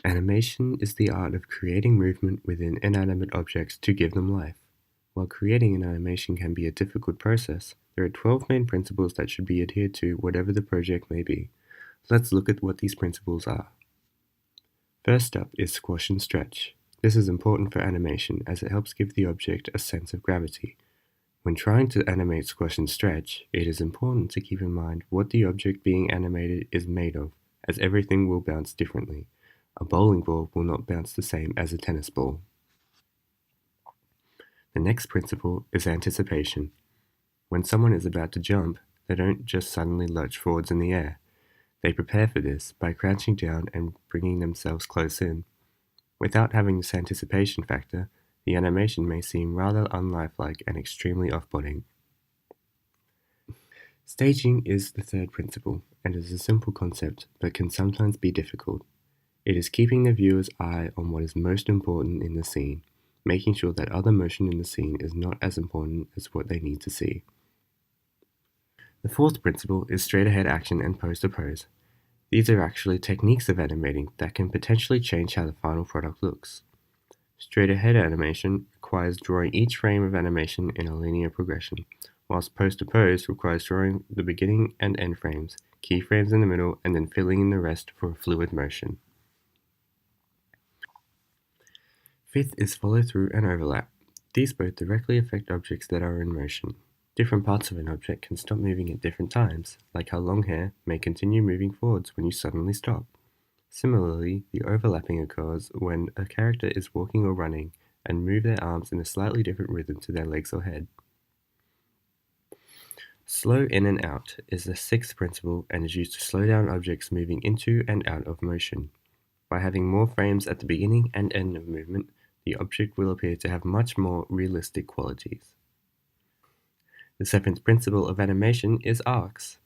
Animation is the art of creating movement within inanimate objects to give them life. While creating an animation can be a difficult process, there are 12 main principles that should be adhered to whatever the project may be. Let's look at what these principles are. First up is squash and stretch. This is important for animation as it helps give the object a sense of gravity. When trying to animate squash and stretch, it is important to keep in mind what the object being animated is made of, as everything will bounce differently. A bowling ball will not bounce the same as a tennis ball. The next principle is anticipation. When someone is about to jump, they don't just suddenly lurch forwards in the air. They prepare for this by crouching down and bringing themselves close in. Without having this anticipation factor, the animation may seem rather unlifelike and extremely off-putting. Staging is the third principle, and is a simple concept, but can sometimes be difficult. It is keeping the viewer's eye on what is most important in the scene, making sure that other motion in the scene is not as important as what they need to see. The fourth principle is straight-ahead action and pose-to-pose. These are actually techniques of animating that can potentially change how the final product looks. Straight-ahead animation requires drawing each frame of animation in a linear progression, whilst pose-to-pose requires drawing the beginning and end frames, keyframes in the middle, and then filling in the rest for a fluid motion. Fifth is follow-through and overlap. These both directly affect objects that are in motion. Different parts of an object can stop moving at different times, like how long hair may continue moving forwards when you suddenly stop. Similarly, the overlapping occurs when a character is walking or running and move their arms in a slightly different rhythm to their legs or head. Slow in and out is the sixth principle and is used to slow down objects moving into and out of motion. By having more frames at the beginning and end of movement, the object will appear to have much more realistic qualities. The seventh principle of animation is arcs.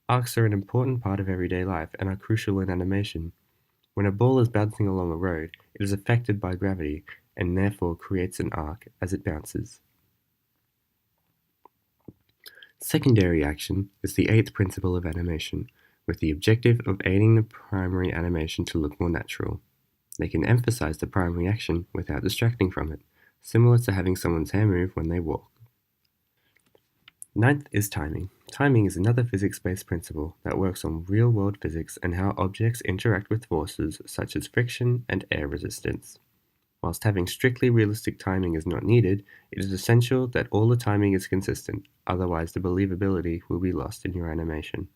Arcs are an important part of everyday life and are crucial in animation. When a ball is bouncing along a road, it is affected by gravity and therefore creates an arc as it bounces. Secondary action is the eighth principle of animation, with the objective of aiding the primary animation to look more natural. They can emphasize the primary action without distracting from it, similar to having someone's hair move when they walk. Ninth is timing. Timing is another physics-based principle that works on real-world physics and how objects interact with forces such as friction and air resistance. Whilst having strictly realistic timing is not needed, it is essential that all the timing is consistent, otherwise the believability will be lost in your animation.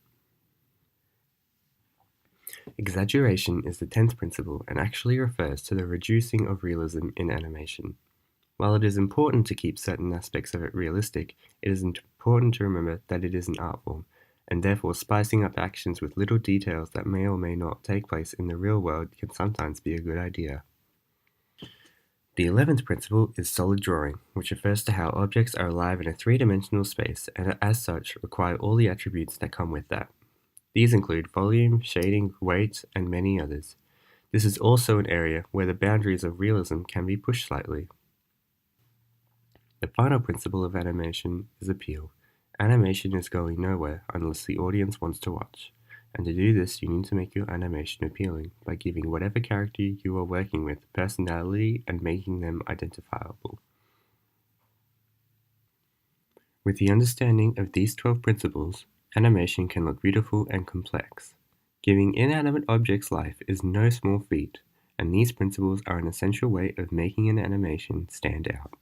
Exaggeration is the 10th principle and actually refers to the reducing of realism in animation. While it is important to keep certain aspects of it realistic, it is important to remember that it is an art form, and therefore spicing up actions with little details that may or may not take place in the real world can sometimes be a good idea. The 11th principle is solid drawing, which refers to how objects are alive in a three-dimensional space and as such require all the attributes that come with that. These include volume, shading, weight, and many others. This is also an area where the boundaries of realism can be pushed slightly. The final principle of animation is appeal. Animation is going nowhere unless the audience wants to watch. And to do this, you need to make your animation appealing by giving whatever character you are working with personality and making them identifiable. With the understanding of these 12 principles, animation can look beautiful and complex. Giving inanimate objects life is no small feat, and these principles are an essential way of making an animation stand out.